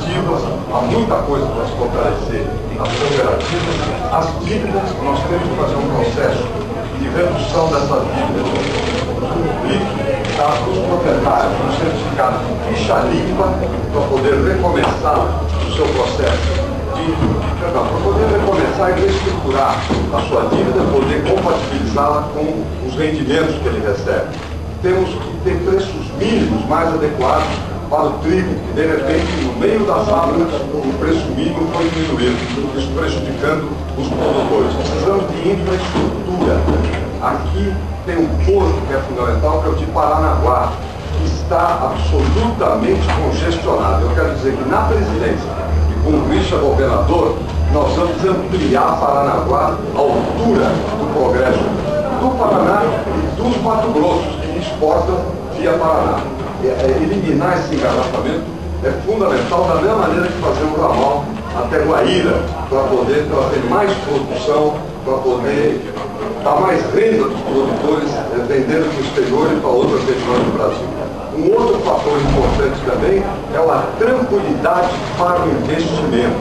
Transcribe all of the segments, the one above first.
cooperativas, há muita coisa para se fortalecer as cooperativas. As dívidas, nós temos que fazer um processo de redução dessas dívidas para os proprietários, um certificado de ficha limpa para poder recomeçar o seu processo para poder recomeçar e reestruturar a sua dívida, poder compatibilizá-la com os rendimentos que ele recebe. Temos que ter preços mínimos mais adequados para o trigo, que de repente, no meio da safra, o preço mínimo foi diminuído, isso prejudicando os produtores. Precisamos de infraestrutura. Aqui tem um porto que é fundamental, que é o de Paranaguá, que está absolutamente congestionado. Eu quero dizer que na presidência, com o Richard governador, nós vamos ampliar Paranaguá à altura do progresso do Paraná e dos Mato Grossos que exportam via Paraná. Eliminar esse engarrafamento é fundamental, da mesma maneira que fazer um ramal até Guaíra, para poder trazer mais produção, para poder dar mais renda dos produtores, vendendo para o exterior e para outras regiões do Brasil. Um outro fator importante também é a tranquilidade para o investimento.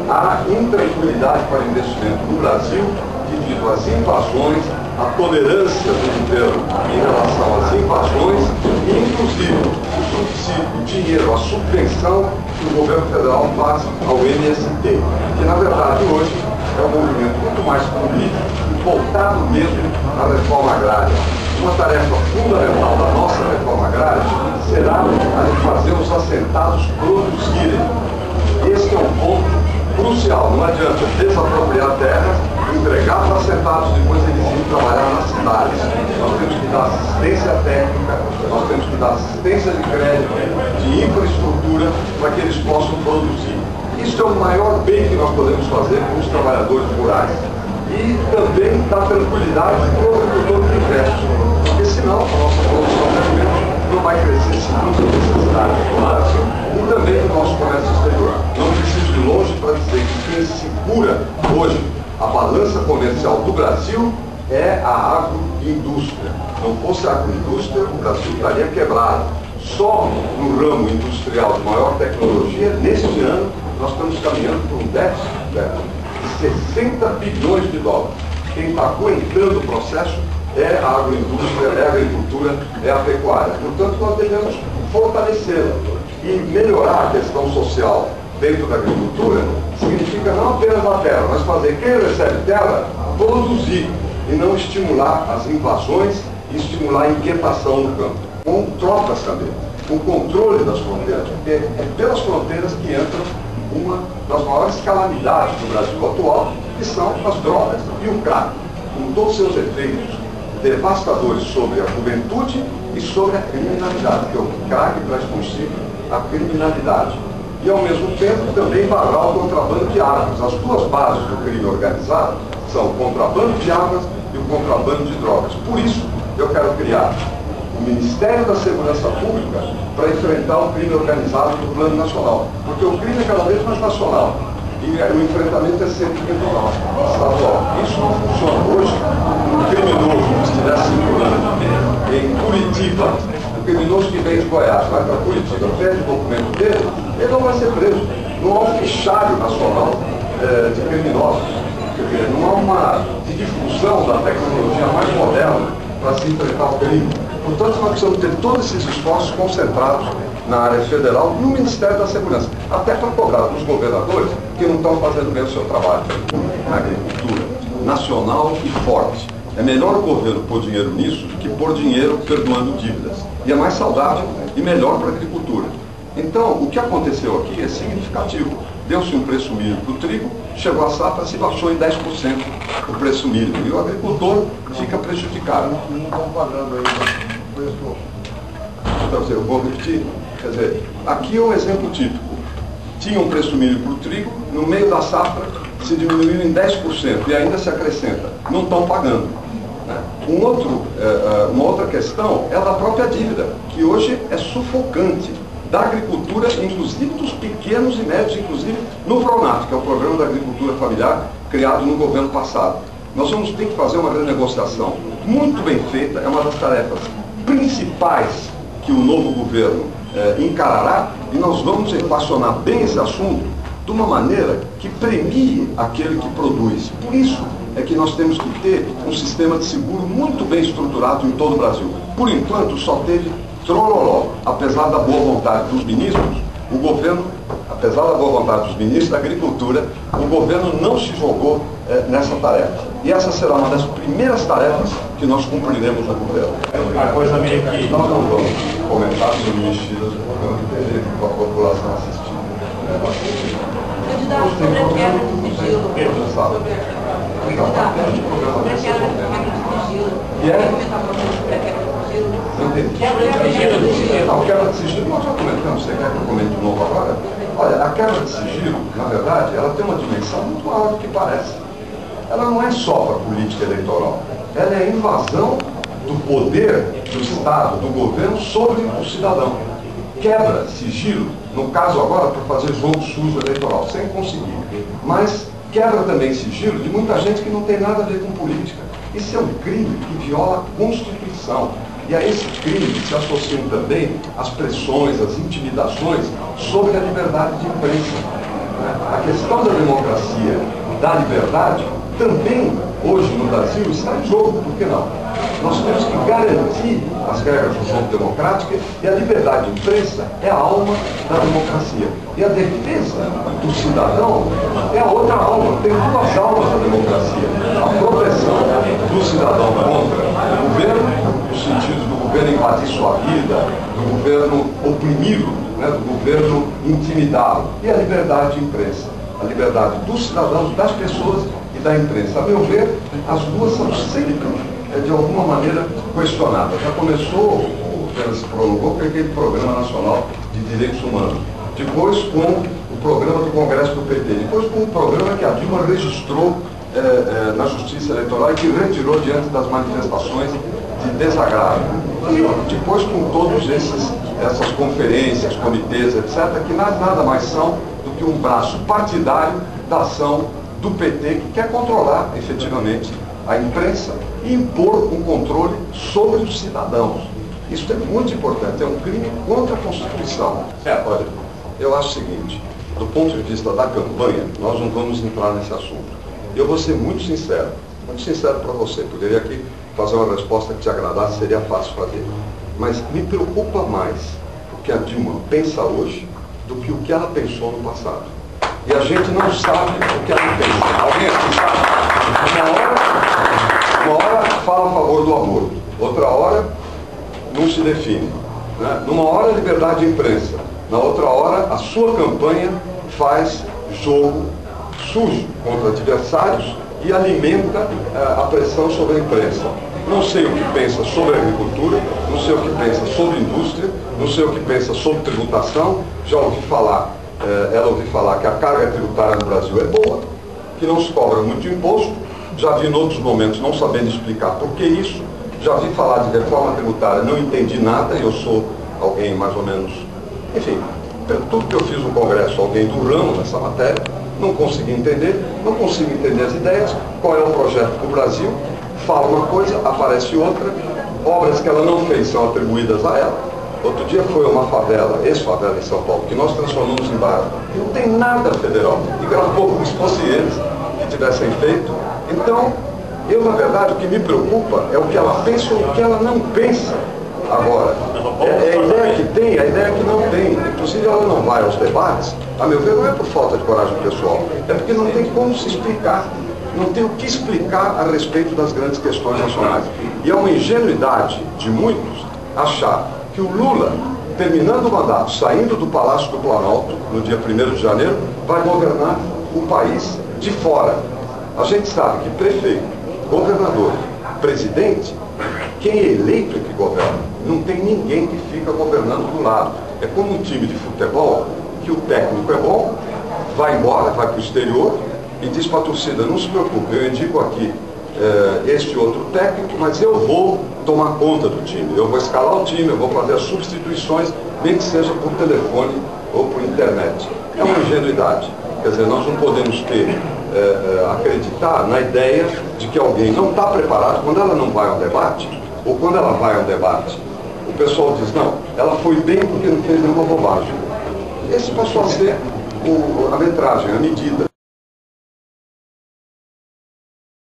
A intranquilidade para o investimento no Brasil, devido às invasões, a tolerância do governo em relação às invasões e, inclusive, o subsídio, o dinheiro, a subvenção que o governo federal faz ao MST, que, na verdade, hoje é um movimento muito mais político e voltado mesmo à reforma agrária. Uma tarefa fundamental da nossa reforma agrária será a de fazer os assentados produzirem. Esse é um ponto crucial. Não adianta desapropriar terras, entregar para assentados, depois eles irem trabalhar nas cidades. Nós temos que dar assistência técnica, nós temos que dar assistência de crédito, de infraestrutura, para que eles possam produzir. Isso é o maior bem que nós podemos fazer com os trabalhadores rurais. E também dar tranquilidade para o agricultor que investe, porque senão a nossa produção de alimentos não vai crescer segundo as necessidades do Brasil e também do nosso comércio exterior. Não preciso ir longe para dizer que quem segura hoje a balança comercial do Brasil é a agroindústria. Não fosse a agroindústria, o Brasil estaria quebrado. Só no ramo industrial de maior tecnologia, neste ano, nós estamos caminhando por um déficit 60 bilhões de dólares. Quem está aguentando o processo é a agroindústria, é a agricultura, é a pecuária. Portanto, nós devemos fortalecê-la e melhorar a questão social dentro da agricultura. Significa não apenas a terra, mas fazer quem recebe terra produzir e não estimular as invasões e estimular a inquietação no campo. Com trocas também, com controle das fronteiras, porque é pelas fronteiras que entram uma das maiores calamidades do Brasil atual, que são as drogas e o crack, com todos seus efeitos devastadores sobre a juventude e sobre a criminalidade, porque o crack traz consigo a criminalidade. E, ao mesmo tempo, também barrar o contrabando de armas. As duas bases do crime organizado são o contrabando de armas e o contrabando de drogas. Por isso, eu quero criar o Ministério da Segurança Pública para enfrentar o crime organizado no plano nacional. Porque o crime é cada vez mais nacional e o enfrentamento é sempre regional, estadual. Isso não funciona. Hoje, um criminoso que estiver circulando em Curitiba, o criminoso que vem de Goiás, vai para Curitiba, pede o documento dele, ele não vai ser preso. Não há um fichário nacional de criminosos. Não há uma difusão da tecnologia mais moderna para se enfrentar o crime. Portanto, nós precisamos ter todos esses esforços concentrados na área federal e no Ministério da Segurança, até para cobrar dos governadores que não estão fazendo bem o seu trabalho na agricultura nacional e forte. É melhor o governo pôr dinheiro nisso do que pôr dinheiro perdoando dívidas. E é mais saudável e melhor para a agricultura. Então, o que aconteceu aqui é significativo. Deu-se um preço mínimo para o trigo, chegou a safra, se baixou em 10% o preço mínimo. E o agricultor fica prejudicado. Não estão pagando aí o preço. Então, eu vou repetir. Quer dizer, aqui é um exemplo típico. Tinha um preço mínimo para o trigo, no meio da safra se diminuiu em 10% e ainda se acrescenta. Não estão pagando. Uma outra questão é da própria dívida, que hoje é sufocante. Da agricultura, inclusive dos pequenos e médios, inclusive no PRONAF, que é o Programa da Agricultura Familiar, criado no governo passado. Nós vamos ter que fazer uma renegociação muito bem feita, é uma das tarefas principais que o novo governo encarará, E nós vamos equacionar bem esse assunto de uma maneira que premie aquele que produz. Por isso é que nós temos que ter um sistema de seguro muito bem estruturado em todo o Brasil. Por enquanto, só teve trololó. Apesar da boa vontade dos ministros, o governo, apesar da boa vontade dos ministros da Agricultura, o governo não se jogou nessa tarefa. E essa será uma das primeiras tarefas que nós cumpriremos no governo. Uma coisa meio que... Nós não vamos comentar sobre mexidas do governo com a população assistindo. Candidato, sobre a quebra de sigilo. Sabe? Candidato, sobre a quebra de sigilo. Quer comentar para nós sobre a quebra de sigilo? Não entendi. Quebra de sigilo. Não, quebra de sigilo nós já comentamos. Você quer que eu comente de novo agora? Olha, a quebra de sigilo, na verdade, ela tem uma dimensão muito maior do que parece. Ela não é só para a política eleitoral. Ela é a invasão do poder do Estado, do governo, sobre o cidadão. Quebra sigilo, no caso agora, para fazer jogo sujo eleitoral, sem conseguir. Mas quebra também sigilo de muita gente que não tem nada a ver com política. Isso é um crime que viola a Constituição. E a esse crime se associam também as pressões, as intimidações sobre a liberdade de imprensa. A questão da democracia, da liberdade, também, hoje no Brasil, está em jogo. Por que não? Nós temos que garantir as regras do jogo democrático e a liberdade de imprensa é a alma da democracia. E a defesa do cidadão é a outra alma. Tem duas almas da democracia. A proteção do cidadão contra o governo, no sentido do governo invadir sua vida, do governo oprimi-lo, do governo intimidá-lo. E a liberdade de imprensa. A liberdade dos cidadãos, das pessoas e da imprensa. A meu ver, as duas são sempre, de alguma maneira, questionadas. Já começou, se prolongou com aquele Programa Nacional de Direitos Humanos. Depois com o programa do Congresso do PT. Depois com o programa que a Dilma registrou na Justiça Eleitoral e que retirou diante das manifestações de desagravo. E depois com todos essas conferências, comitês, etc., que nada mais são do que um braço partidário da ação do PT, que quer controlar efetivamente a imprensa e impor um controle sobre os cidadãos. Isso é muito importante, é um crime contra a Constituição. Olha, eu acho o seguinte, do ponto de vista da campanha, nós não vamos entrar nesse assunto. Eu vou ser muito sincero para você. Poderia aqui fazer uma resposta que te agradasse, seria fácil fazer. Mas me preocupa mais o que a Dilma pensa hoje do que o que ela pensou no passado. E a gente não sabe o que ela pensa. Alguém aqui sabe? Uma hora fala a favor do aborto, outra hora não se define. Numa hora liberdade de imprensa, na outra hora a sua campanha faz jogo sujo contra adversários e alimenta a pressão sobre a imprensa. Não sei o que pensa sobre a agricultura, não sei o que pensa sobre indústria, não sei o que pensa sobre tributação. Já ouvi falar, ela ouviu falar que a carga tributária no Brasil é boa, que não se cobra muito imposto. Já vi em outros momentos não sabendo explicar por que isso. Já vi falar de reforma tributária, não entendi nada, eu sou alguém mais ou menos... Enfim, pelo tudo que eu fiz no Congresso, alguém do ramo nessa matéria, não consegui entender, não consigo entender as ideias, qual é o projeto para o Brasil, fala uma coisa, aparece outra, obras que ela não fez são atribuídas a ela. Outro dia foi uma favela, ex-favela em São Paulo, que nós transformamos em bairro. Não tem nada federal. E gravou como se fossem eles que tivessem feito. Então, eu, na verdade, o que me preocupa é o que ela pensa e o que ela não pensa. Agora, é a ideia que tem, a ideia que não tem. Inclusive, ela não vai aos debates, a meu ver, não é por falta de coragem pessoal, é porque não tem como se explicar. Não tem o que explicar a respeito das grandes questões nacionais. E é uma ingenuidade de muitos achar que o Lula, terminando o mandato, saindo do Palácio do Planalto, no dia 1º de janeiro, vai governar o país de fora. A gente sabe que prefeito, governador, presidente, quem é eleito é que governa. Não tem ninguém que fica governando do lado. É como um time de futebol, que o técnico é bom, vai embora, vai para o exterior e diz para a torcida, não se preocupe, eu indico aqui este outro técnico, mas eu vou tomar conta do time. Eu vou escalar o time, eu vou fazer as substituições, nem que seja por telefone ou por internet. É uma ingenuidade. Quer dizer, nós não podemos acreditar na ideia de que alguém não está preparado. Quando ela não vai ao debate, ou quando ela vai ao debate, o pessoal diz, não, ela foi bem porque não fez nenhuma bobagem. Esse passou a ser a metragem, a medida.